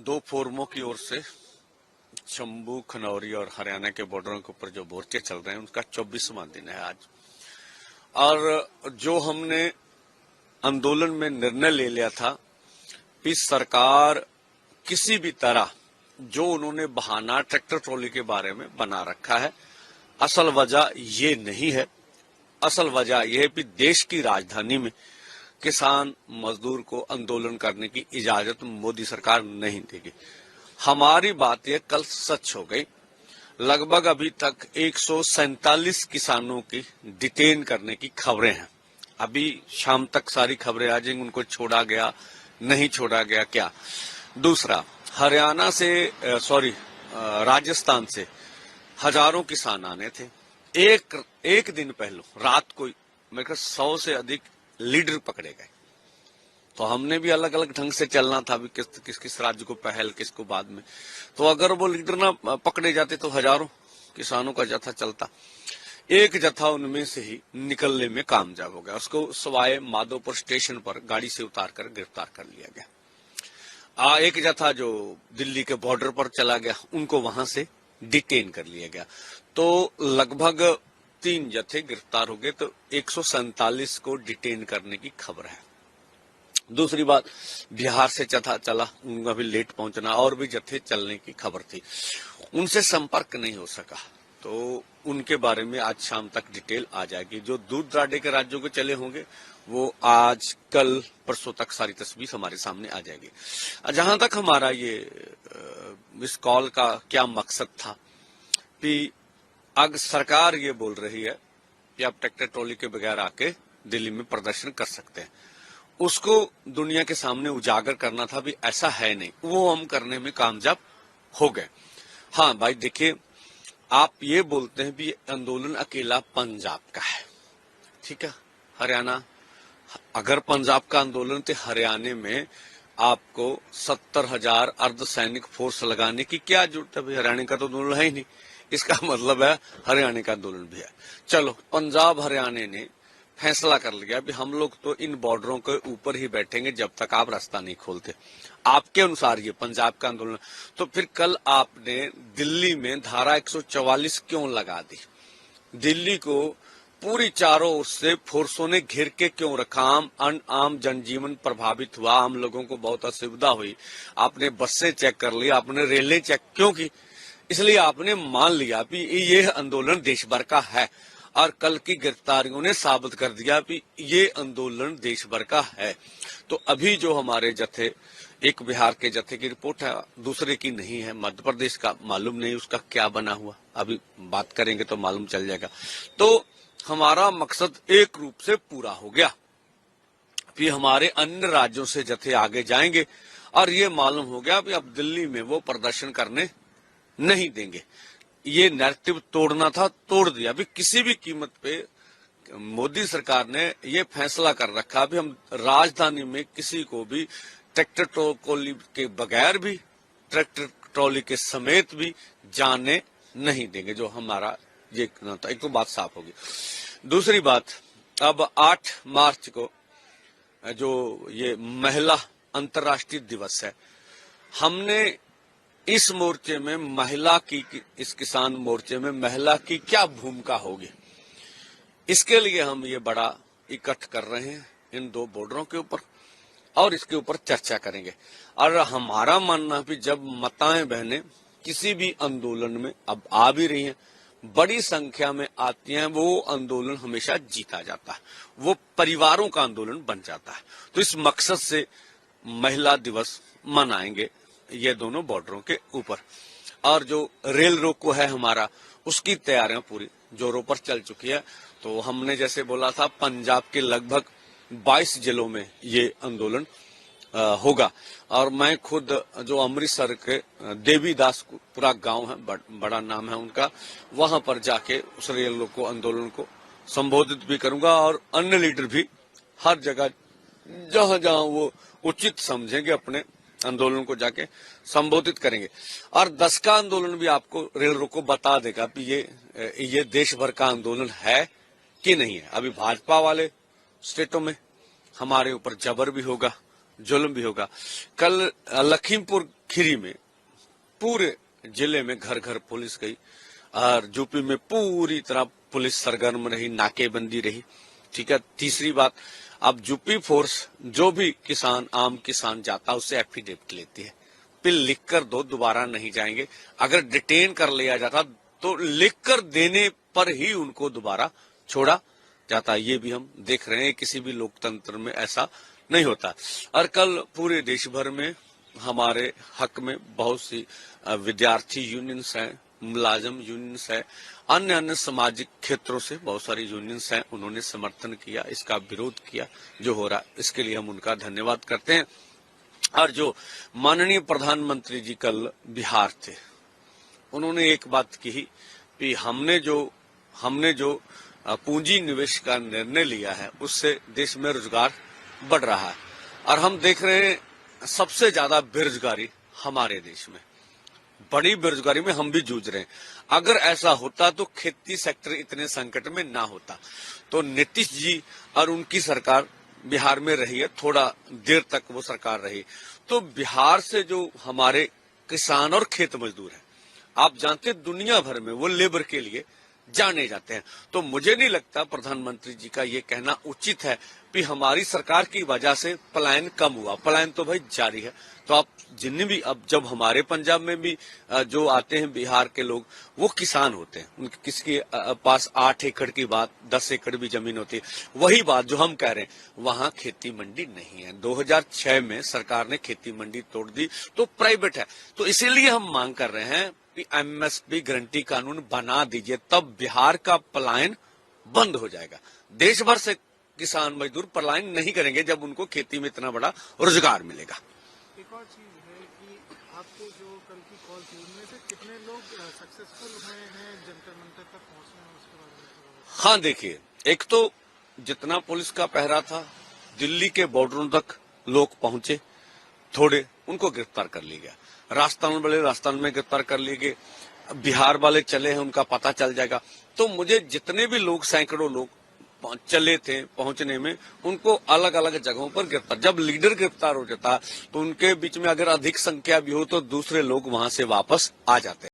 दो फोरमों की ओर से शंभू, खनौरी और हरियाणा के बॉर्डरों के ऊपर जो मोर्चे चल रहे हैं उनका 24वां दिन है आज। और जो हमने आंदोलन में निर्णय ले लिया था कि सरकार किसी भी तरह जो उन्होंने बहाना ट्रैक्टर ट्रॉली के बारे में बना रखा है, असल वजह ये नहीं है। असल वजह यह है कि देश की राजधानी में किसान मजदूर को आंदोलन करने की इजाजत मोदी सरकार नहीं देगी। हमारी बात यह कल सच हो गई। लगभग अभी तक 147 किसानों की डिटेन करने की खबरें हैं। अभी शाम तक सारी खबरें आ जाएंगी, उनको छोड़ा गया नहीं छोड़ा गया क्या। दूसरा, हरियाणा से राजस्थान से हजारों किसान आने थे। एक दिन पहले रात को मेरे ख्याल 100 से अधिक लीडर पकड़े गए। तो हमने भी अलग अलग ढंग से चलना था, भी किस राज्य को पहल किसको बाद में। तो अगर वो लीडर ना पकड़े जाते तो हजारों किसानों का जत्था चलता। एक जत्था उनमें से ही निकलने में कामयाब हो गया। उसको सवाई माधोपुर स्टेशन पर गाड़ी से उतार कर गिरफ्तार कर लिया गया। एक जत्था जो दिल्ली के बॉर्डर पर चला गया, उनको वहां से डिटेन कर लिया गया। तो लगभग 3 जत्थे गिरफ्तार हो गए। तो 147 को डिटेन करने की खबर है। दूसरी बात, बिहार से जत्था चला, उनका भी लेट पहुंचना, और भी जत्थे चलने की खबर थी, उनसे संपर्क नहीं हो सका। तो उनके बारे में आज शाम तक डिटेल आ जाएगी। जो दूर दराडे के राज्यों के चले होंगे वो आज कल परसों तक सारी तस्वीर हमारे सामने आ जाएगी। जहां तक हमारा ये इस कॉल का क्या मकसद था कि अगर सरकार ये बोल रही है कि आप ट्रैक्टर ट्रॉली के बगैर आके दिल्ली में प्रदर्शन कर सकते हैं, उसको दुनिया के सामने उजागर करना था भी ऐसा है नहीं। वो हम करने में कामयाब हो गए। हाँ भाई देखिए, आप ये बोलते हैं भी आंदोलन अकेला पंजाब का है, ठीक है, हरियाणा, अगर पंजाब का आंदोलन तो हरियाणा में आपको 70,000 अर्धसैनिक फोर्स लगाने की क्या जरूरत है भाई? हरियाणा का तो आंदोलन है ही नहीं। इसका मतलब है हरियाणा का आंदोलन भी है। चलो, पंजाब हरियाणा ने फैसला कर लिया भी हम लोग तो इन बॉर्डरों के ऊपर ही बैठेंगे जब तक आप रास्ता नहीं खोलते। आपके अनुसार ये पंजाब का आंदोलन, तो फिर कल आपने दिल्ली में धारा 144 क्यों लगा दी? दिल्ली को पूरी चारों ओर से फोर्सों ने घेर के क्यों रखा? आम जनजीवन प्रभावित हुआ, आम लोगों को बहुत असुविधा हुई। आपने बसें चेक कर ली, आपने रेलें चेक क्यों की? इसलिए आपने मान लिया कि ये आंदोलन देश भर का है। और कल की गिरफ्तारियों ने साबित कर दिया कि ये आंदोलन देश भर का है। तो अभी जो हमारे जत्थे, एक बिहार के जत्थे की रिपोर्ट है, दूसरे की नहीं है, मध्य प्रदेश का मालूम नहीं उसका क्या बना हुआ, अभी बात करेंगे तो मालूम चल जाएगा। तो हमारा मकसद एक रूप से पूरा हो गया। फिर हमारे अन्य राज्यों से जत्थे आगे जाएंगे और ये मालूम हो गया कि अब दिल्ली में वो प्रदर्शन करने नहीं देंगे। ये नैरेटिव तोड़ना था, तोड़ दिया। अभी किसी भी कीमत पे मोदी सरकार ने ये फैसला कर रखा भी हम राजधानी में किसी को भी ट्रैक्टर ट्रॉली के बगैर भी, ट्रैक्टर ट्रॉली के समेत भी जाने नहीं देंगे। जो हमारा ये था, एक तो बात साफ होगी। दूसरी बात, अब 8 मार्च को जो ये महिला अंतर्राष्ट्रीय दिवस है, हमने इस मोर्चे में महिला की, इस किसान मोर्चे में महिला की क्या भूमिका होगी, इसके लिए हम ये बड़ा इकट्ठ कर रहे हैं इन 2 बॉर्डरों के ऊपर, और इसके ऊपर चर्चा करेंगे। और हमारा मानना भी, जब माताएं बहनें किसी भी आंदोलन में अब आ भी रही हैं, बड़ी संख्या में आती हैं, वो आंदोलन हमेशा जीता जाता है, वो परिवारों का आंदोलन बन जाता है। तो इस मकसद से महिला दिवस मनाएंगे ये दोनों बॉर्डरों के ऊपर। और जो रेल रोको है हमारा, उसकी तैयारियां पूरी जोरों पर चल चुकी है। तो हमने जैसे बोला था, पंजाब के लगभग 22 जिलों में ये आंदोलन होगा। और मैं खुद जो अमृतसर के देवीदासपुरा गांव है, बड़ा नाम है उनका, वहां पर जाके उस रेल रोको आंदोलन को संबोधित भी करूंगा। और अन्य लीडर भी हर जगह जहां जहां वो उचित समझेंगे अपने आंदोलन को जाके संबोधित करेंगे। और 10 का आंदोलन भी आपको रेल रोको बता देगा कि ये देश भर का आंदोलन है कि नहीं है। अभी भाजपा वाले स्टेटों में हमारे ऊपर जबर भी होगा, जुल्म भी होगा। कल लखीमपुर खीरी में पूरे जिले में घर घर पुलिस गई और यूपी में पूरी तरह पुलिस सरगर्म रही, नाकेबंदी रही। ठीक है। तीसरी बात, अब यूपी फोर्स जो भी किसान, आम किसान जाता है उससे एफिडेविट लेती है, फिर लिख कर दो, दोबारा नहीं जाएंगे। अगर डिटेन कर लिया जाता तो लिख कर देने पर ही उनको दोबारा छोड़ा जाता। ये भी हम देख रहे हैं, किसी भी लोकतंत्र में ऐसा नहीं होता। और कल पूरे देश भर में हमारे हक में बहुत सी विद्यार्थी यूनियंस हैं, मुलाजिम यूनियंस है, अन्य अन्य सामाजिक क्षेत्रों से बहुत सारी यूनियंस हैं, उन्होंने समर्थन किया, इसका विरोध किया जो हो रहा, इसके लिए हम उनका धन्यवाद करते हैं। और जो माननीय प्रधानमंत्री जी कल बिहार थे, उन्होंने एक बात कही कि हमने जो पूंजी निवेश का निर्णय लिया है उससे देश में रोजगार बढ़ रहा है। और हम देख रहे हैं सबसे ज्यादा बेरोजगारी हमारे देश में, बड़ी बेरोजगारी में हम भी जूझ रहे हैं। अगर ऐसा होता तो खेती सेक्टर इतने संकट में ना होता। तो नीतीश जी और उनकी सरकार बिहार में रही है, थोड़ा देर तक वो सरकार रही, तो बिहार से जो हमारे किसान और खेत मजदूर हैं, आप जानते दुनिया भर में वो लेबर के लिए जाने जाते हैं। तो मुझे नहीं लगता प्रधानमंत्री जी का ये कहना उचित है कि हमारी सरकार की वजह से पलायन कम हुआ। पलायन तो भाई जारी है। तो आप जिन्हें भी, अब जब हमारे पंजाब में भी जो आते हैं बिहार के लोग, वो किसान होते हैं, उनके किसके पास 8 एकड़ की बात 10 एकड़ भी जमीन होती है। वही बात जो हम कह रहे हैं, वहां खेती मंडी नहीं है। 2006 में सरकार ने खेती मंडी तोड़ दी, तो प्राइवेट है। तो इसीलिए हम मांग कर रहे हैं कि एमएसपी गारंटी कानून बना दीजिए, तब बिहार का पलायन बंद हो जाएगा। देश भर से किसान मजदूर पलायन नहीं करेंगे जब उनको खेती में इतना बड़ा रोजगार मिलेगा। एक और चीज है कि आपके जो कल की कॉल थी उनमें से कितने लोग सक्सेसफुल हुए हैं जंतर मंतर तक पहुंचने में, उसके बारे में? हाँ देखिए, एक तो जितना पुलिस का पहरा था, दिल्ली के बॉर्डरों तक लोग पहुंचे, थोड़े उनको गिरफ्तार कर लिया गया। राजस्थान वाले राजस्थान में गिरफ्तार कर लिए गए, बिहार वाले चले हैं, उनका पता चल जाएगा। तो मुझे जितने भी लोग, सैकड़ों लोग चले थे पहुंचने में, उनको अलग अलग जगहों पर गिरफ्तार, जब लीडर गिरफ्तार हो जाता तो उनके बीच में अगर अधिक संख्या भी हो तो दूसरे लोग वहां से वापस आ जाते हैं।